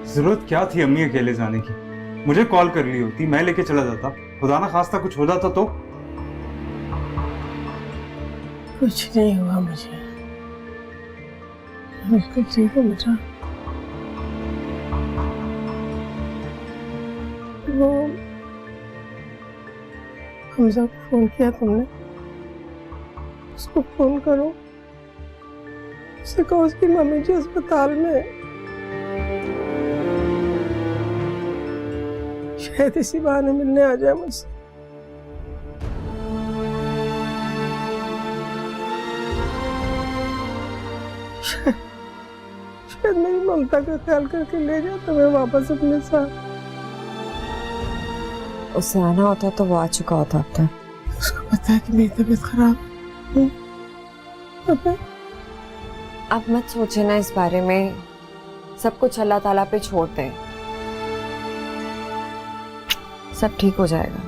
जरूरत क्या थी अम्मी अकेले जाने की? मुझे कॉल कर ली होती, मैं लेके चला जाता। खुदा ना खास्ता कुछ हो जाता तो। कुछ नहीं हुआ मुझे, बिल्कुल ठीक हूँ बेटा। वो हमजा को फोन किया तुमने? उसको फोन करो, उससे कहो उसकी मम्मी जी अस्पताल में है। शायद इसी बहाने मिलने आ जाए मुझसे। शायद मेरी ममता का ख्याल करके ले जाए तुम्हें वापस अपने साथ। उससे आना होता तो वो आ चुका होता अब तक। उसको पता है कि मेरी तबीयत खराब है। पता है? आप मत सोचे ना इस बारे में, सब कुछ अल्लाह ताला पे छोड़ दें, सब ठीक हो जाएगा।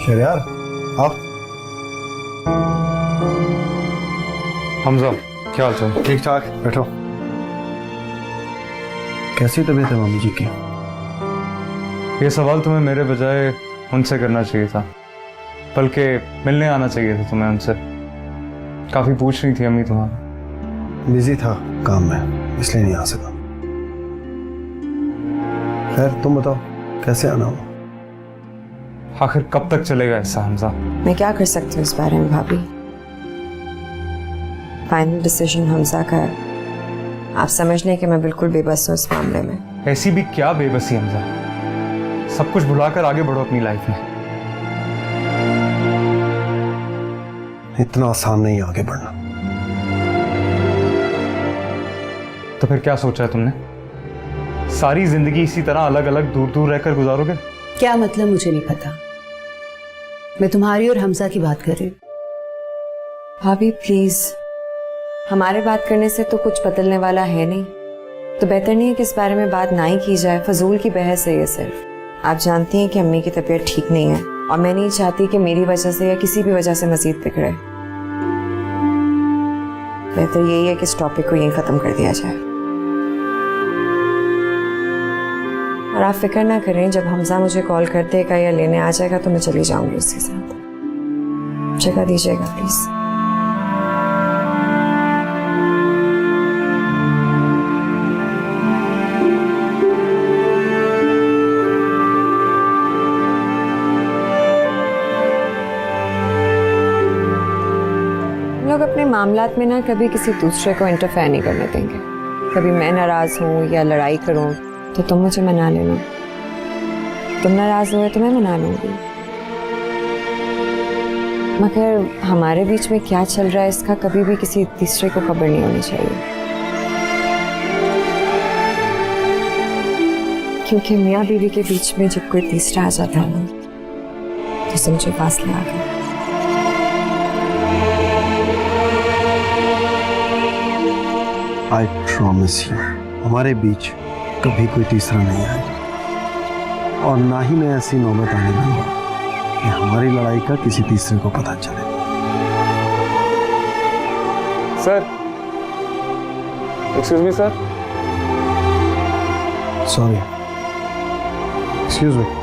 शहरयार आओ। हमजा, क्या हाल चाल? ठीक ठाक, बैठो। कैसी तबीयत है मम्मी जी की? ये सवाल तुम्हें मेरे बजाय उनसे करना चाहिए था, बल्कि मिलने आना चाहिए था तुम्हें उनसे। काफी पूछ रही थी अम्मी तुम्हारा। बिजी था काम में, इसलिए नहीं आ सका। खैर तुम बताओ, कैसे आना हो? आखिर कब तक चलेगा ऐसा हमजा? मैं क्या कर सकती हूँ इस बारे में भाभी? फाइनल डिसीजन हमजा का है। आप समझ लें कि मैं बिल्कुल बेबस हूँ इस मामले में। ऐसी भी क्या बेबसी हमजा, सब कुछ भुलाकर आगे बढ़ो अपनी लाइफ में। इतना आसान नहीं आगे बढ़ना। तो फिर क्या सोचा है तुमने? सारी जिंदगी इसी तरह अलग अलग दूर दूर रहकर गुजारोगे? क्या मतलब मुझे नहीं पता। मैं तुम्हारी और हमजा की बात कर रही हूँ। भाभी प्लीज, हमारे बात करने से तो कुछ बदलने वाला है नहीं, तो बेहतर नहीं है कि इस बारे में बात ना ही की जाए। फजूल की बहस है ये सिर्फ। आप जानती हैं कि अम्मी की तबीयत ठीक नहीं है और मैं नहीं चाहती कि मेरी वजह से या किसी भी वजह से मजीद बिगड़े। बेहतर यही है कि इस टॉपिक को यहीं खत्म कर दिया जाए। और आप फिक्र ना करें, जब हमजा मुझे कॉल कर देगा या लेने आ जाएगा तो मैं चली जाऊंगी उसके साथ। जगह दीजिएगा प्लीज। लोग अपने मामलात में ना कभी किसी दूसरे को इंटरफेयर नहीं करने देंगे। कभी मैं नाराज हूँ या लड़ाई करूँ तो तुम मुझे मना लेना, तुम नाराज हुए तो मैं मना लूंगी। मगर हमारे बीच में क्या चल रहा है इसका कभी भी किसी तीसरे को खबर नहीं होनी चाहिए, क्योंकि मियाँ बीवी के बीच में जब कोई तीसरा आ जाता है ना तो समझो फासला आ गया। आई प्रॉमिस यू, हमारे बीच कभी कोई तीसरा नहीं आएगा और ना ही मैं ऐसी नौबत आने दूंगा कि हमारी लड़ाई का किसी तीसरे को पता चले। Sir, excuse me sir. Sorry, excuse me.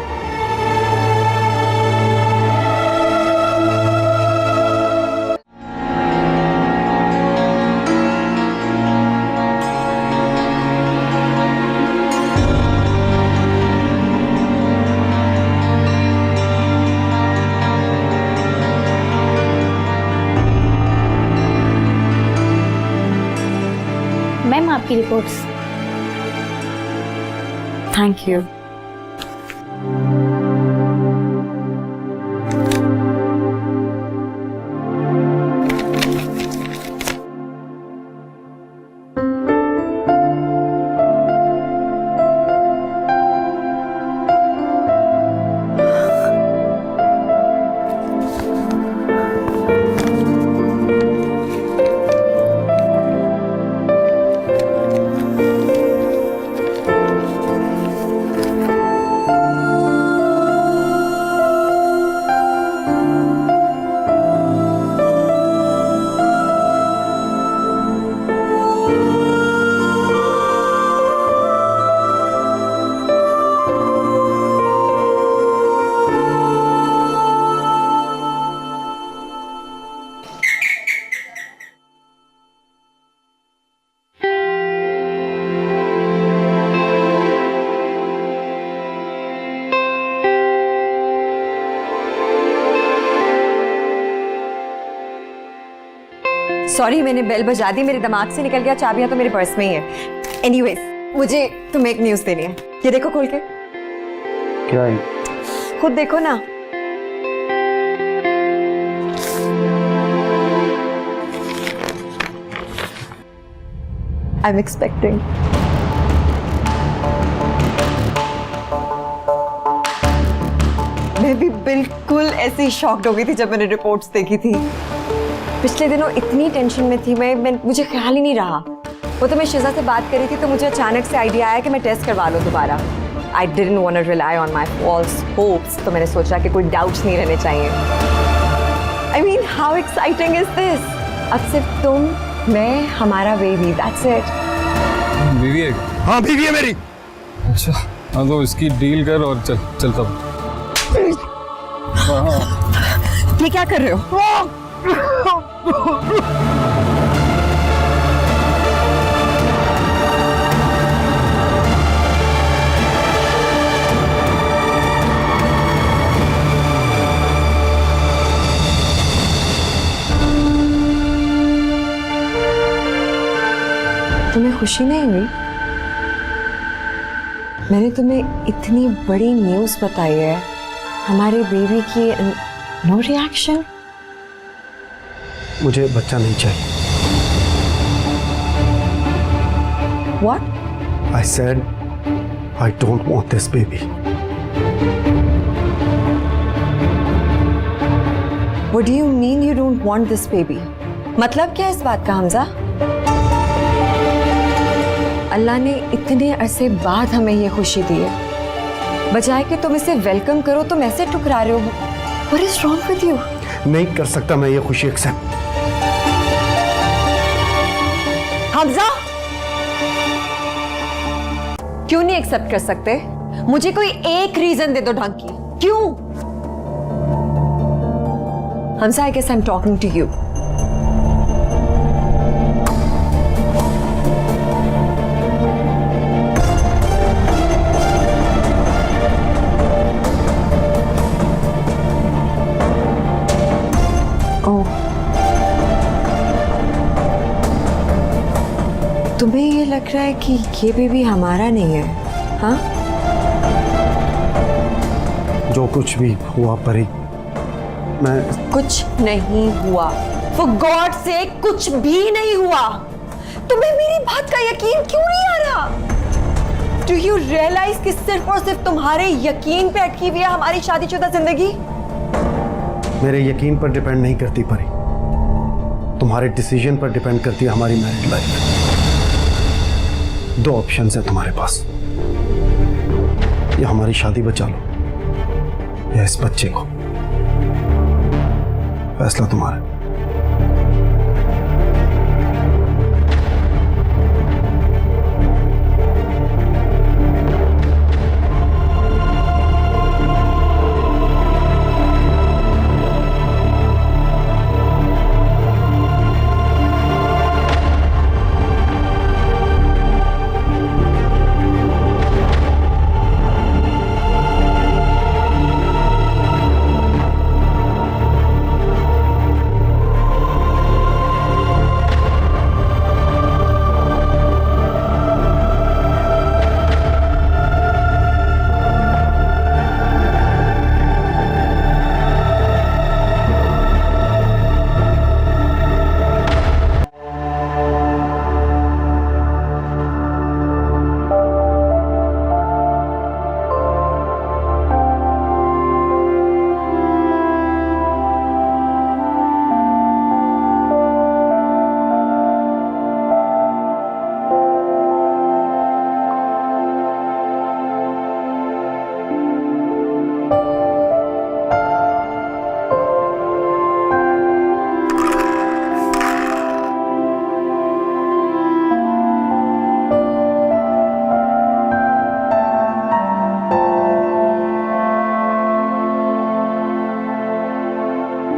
Ma'am आपकी रिपोर्ट्स। Thank you. सॉरी, मैंने बेल बजा दी, मेरे दिमाग से निकल गया, चाबियां तो मेरे पर्स में ही है। एनीवेज, मुझे तुम्हें एक न्यूज़ देनी है। ये देखो खोल के। क्या है? खुद देखो ना। I am expecting. मैं भी बिल्कुल ऐसे ही शॉक्ड हो गई थी जब मैंने रिपोर्ट्स देखी थी। पिछले दिनों इतनी टेंशन में थी मैं मुझे ख्याल ही नहीं रहा। वो तो मैं शिजा से बात करी थी तो मुझे अचानक से आइडिया आया कि मैं टेस्ट करवा लूँ दोबारा। I didn't want to rely on my false hopes, तो मैंने सोचा कि कोई डाउट्स नहीं रहने चाहिए। I mean how exciting is this. अब सिर्फ तुम, मैं, हमारा बेबी, दैट्स इट। बीवी है? हाँ बीवी है मेरी। अच्छा, हाँ तो इसकी डील कर और चलता हूँ। ये क्या कर रहे हो? तुम्हें खुशी नहीं हुई? मैंने तुम्हें इतनी बड़ी न्यूज़ बताई है, हमारे बेबी की, नो रिएक्शन? मुझे बच्चा नहीं चाहिए। What? I said I don't want this baby. What do you mean you don't want this baby? मतलब क्या है इस बात का हमजा? अल्लाह ने इतने अरसे बाद हमें ये खुशी दी है, बजाय कि तुम इसे वेलकम करो तुम ऐसे ठुकरा रहे हो। What is wrong with you? नहीं कर सकता मैं ये खुशी एक्सेप्ट। हमजा, क्यों नहीं एक्सेप्ट कर सकते? मुझे कोई एक रीजन दे दो ढंग की, क्यों? Hamza, I guess I am talking to you. तुम्हें ये लग रहा है कि ये बेबी हमारा नहीं है? हाँ, जो कुछ भी हुआ परी, मैं कुछ नहीं हुआ। For God sake, कुछ भी नहीं हुआ। तुम्हें मेरी बात का यकीन क्यों नहीं आ रहा? Do you realize कि सिर्फ और सिर्फ तुम्हारे यकीन पे अटकी हुई है हमारी शादीशुदा जिंदगी? मेरे यकीन पर डिपेंड नहीं करती परी, तुम्हारे डिसीजन पर डिपेंड करती है हमारी मैरिड लाइफ। दो ऑप्शंस है तुम्हारे पास, या हमारी शादी बचा लो या इस बच्चे को। फैसला तुम्हारा।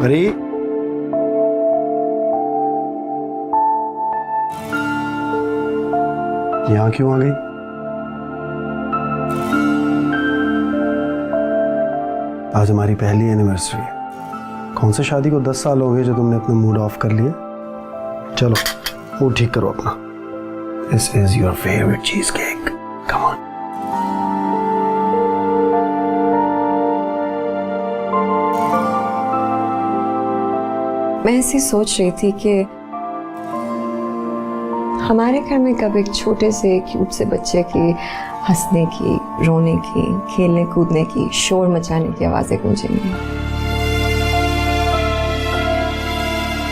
परी, यहां क्यों आ गई? आज हमारी पहली एनिवर्सरी है। कौन से शादी को 10 साल हो गए जो तुमने अपने मूड ऑफ कर लिए? चलो वो ठीक करो अपना। This is your favourite cheese cake, come on. मैं ऐसी सोच रही थी कि हमारे घर में कब एक छोटे से क्यूट से बच्चे की हंसने की, रोने की, खेलने कूदने की, शोर मचाने की आवाजें गूंजेंगी।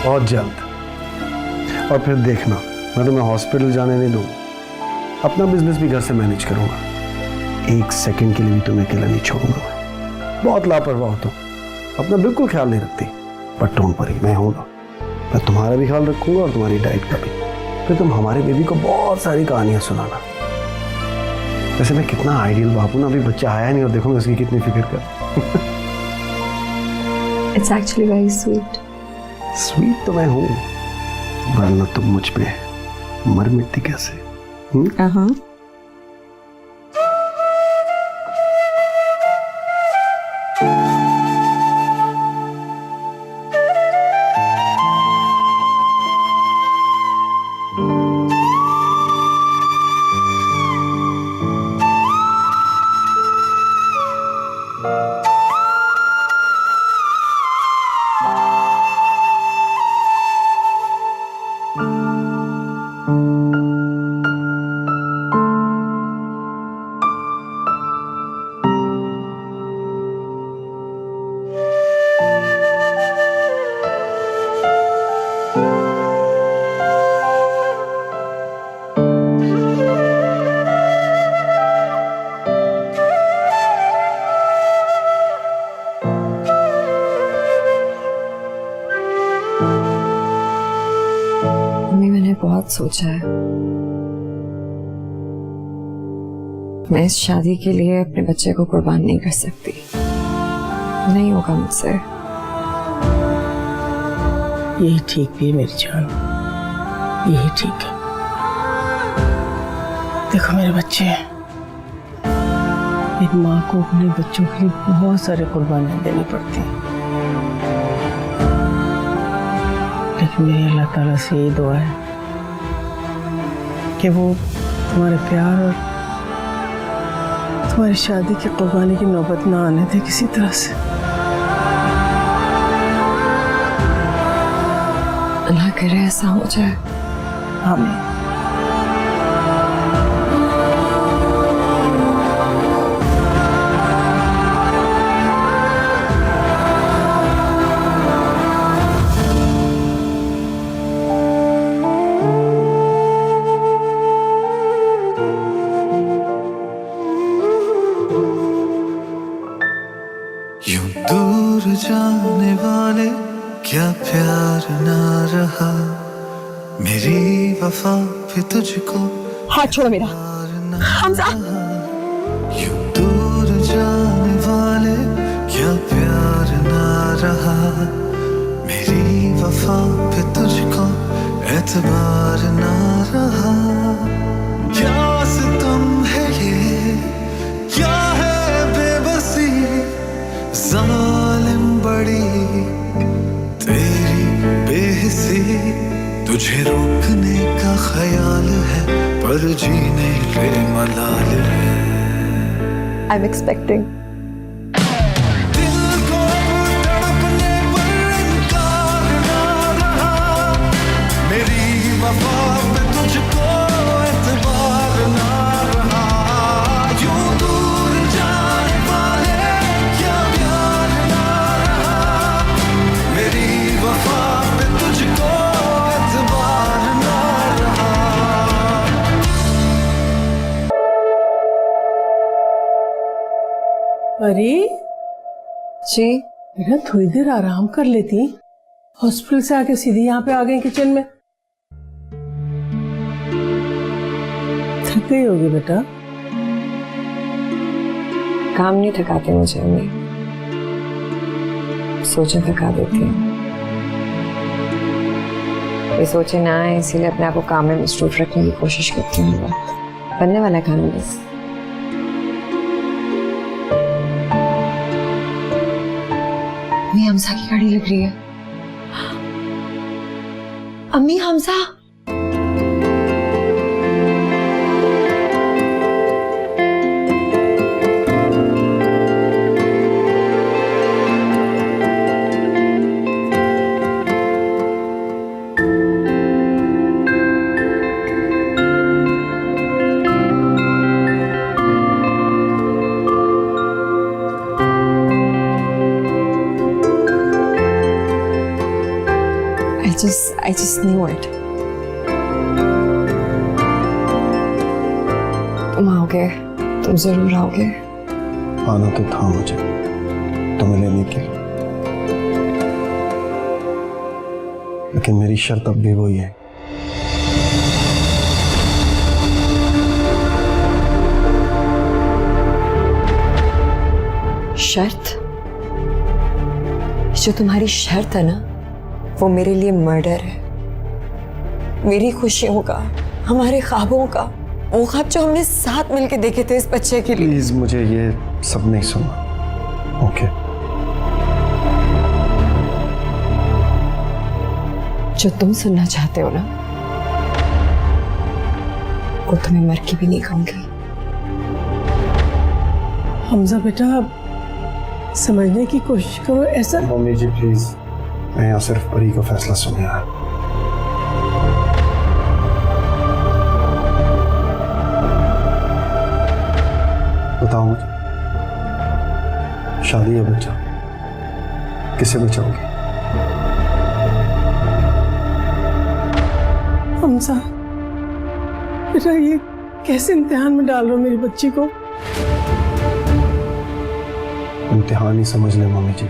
बहुत जल्द। और फिर देखना, मैं तुम्हें हॉस्पिटल जाने नहीं दूंगा, अपना बिजनेस भी घर से मैनेज करूंगा। एक सेकंड के लिए भी तुम्हें अकेला नहीं छोड़ूंगा मैं। बहुत लापरवाह हो तुम, अपना बिल्कुल ख्याल नहीं रखती। बट डोंट वरी, मैं हूं ना, मैं तुम्हारा भी ख्याल रखूंगा और तुम्हारी डाइट का भी। फिर तुम हमारे बेबी को बहुत सारी कहानियां सुनाना। वैसे मैं कितना आइडियल बापू ना, अभी बच्चा आया नहीं और देखो मैं उसकी कितनी फिक्र कर। It's actually very sweet. Sweet तो मैं हूं, वरना तुम मुझ पे मर मिटती कैसे? हाँ। मैंने बहुत सोचा है, मैं इस शादी के लिए अपने बच्चे को कुर्बान नहीं कर सकती। नहीं होगा मुझसे। यही ठीक भी है मेरी जान, यही ठीक है। देखो मेरे बच्चे, एक माँ को अपने बच्चों के लिए बहुत सारे कुर्बानियां देनी पड़ती हैं, लेकिन मेरी अल्लाह ताला से यही दुआ है कि वो तुम्हारे प्यार और तुम्हारी शादी की कुर्बानी की नौबत ना आने दे किसी तरह से। अल्लाह करे ऐसा हो जाए। आमीन। यूं दूर जाने वाले क्या प्यार ना रहा, मेरी वफा पे तुझको हाथ छोड़ो मेरा हमजा। यूं दूर जाने वाले क्या प्यार ना रहा, मेरी वफा पे तुझको एतबार ना रहा। क्या सितम है ये, क्या है बेबसी, जालिम बड़ी तेरी बेहिसी। तुझे रोकने का ख्याल है पर जीने पे मलाल है। I'm expecting. दिल को तड़पने पर इनकार ना रहा, मेरी वफा पे तुझको एतबार ना रहा। यूं दूर जाने वाले क्या प्यार ना रहा, मेरी वफा पे तुझको एतबार ना रहा। अरे जी बेटा, थोड़ी देर आराम कर लेती, हॉस्पिटल से आके सीधी यहाँ पे आ गई किचन में। थक गई होगी बेटा। काम नहीं थकाते मुझे अम्मी, सोचे थका देती हूँ। ये सोचे ना आए इसीलिए अपने आप को काम में मसरूफ रखने की कोशिश करती हूँ। बनने वाला खाना बस। हमजा की गाड़ी लग रही है। अम्मी Hamza I just knew it. तुम आओगे, तुम जरूर आओगे। आना तो था मुझे तुम्हें लेने के लिए, लेकिन मेरी शर्त अब भी वही है। शर्त? जो तुम्हारी शर्त है ना, वो मेरे लिए मर्डर है। मेरी खुशियों का, हमारे ख्वाबों का, वो ख्वाब जो हमने साथ मिलके देखे थे इस बच्चे के लिए। प्लीज मुझे ये सब नहीं सुनना, ओके? जो तुम सुनना चाहते हो ना, वो तुम्हें मर के भी नहीं कहूंगी। हमजा बेटा, समझने की कोशिश करो। ऐसा मम्मी जी प्लीज, मैं यहाँ सिर्फ परी का फैसला सुन रहा। बताओ मुझे, शादी है बच्चा, किसे बचाओगे? हमजा बेटा, ये कैसे इम्तिहान में डाल रहे हो मेरी बच्ची को? इम्तिहान ही समझ ले मम्मी जी।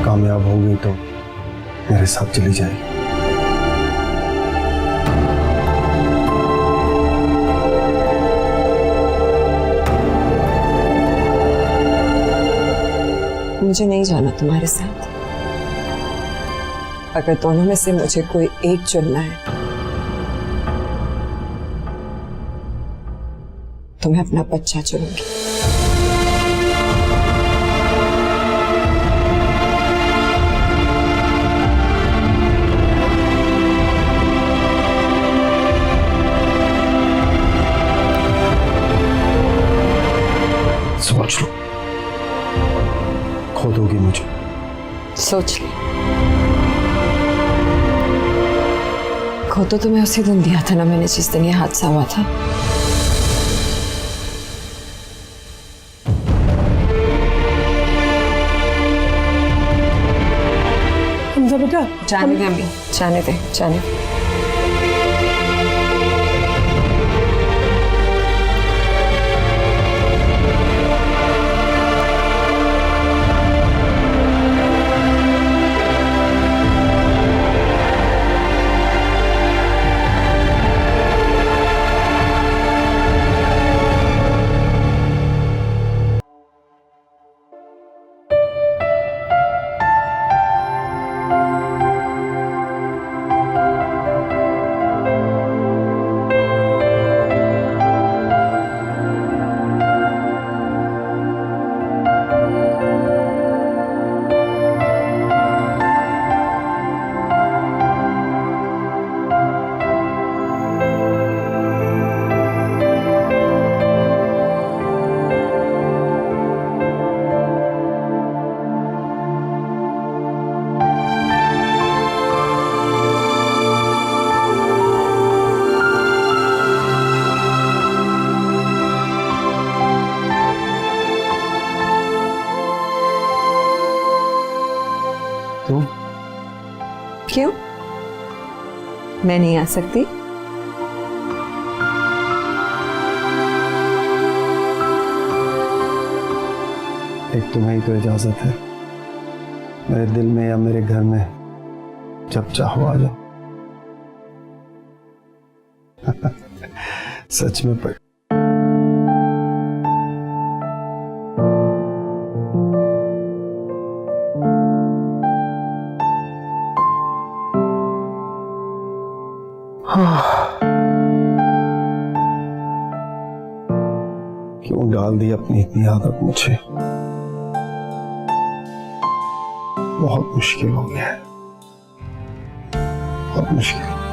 कामयाब हो गई तो मेरे साथ चली जाएगी। मुझे नहीं जाना तुम्हारे साथ। अगर दोनों में से मुझे कोई एक चुनना है तो मैं अपना बच्चा चुनूंगी। सोच लो, खो दोगी मुझे। सोच ली। खो तो तुम्हें उसी दिन दिया था ना मैंने, जिस दिन ये हादसा हुआ था। हमजा बेटा, जाने दे अम्मी, जाने दे, जाने दे। तुम क्यों? मैं नहीं आ सकती? एक तुम्हें ही तो इजाजत है, मेरे दिल में या मेरे घर में जब चाहो आ जाओ। सच में पर क्यों डाल दी अपनी इतनी आदत मुझे? बहुत मुश्किल हो गया है। बहुत मुश्किल।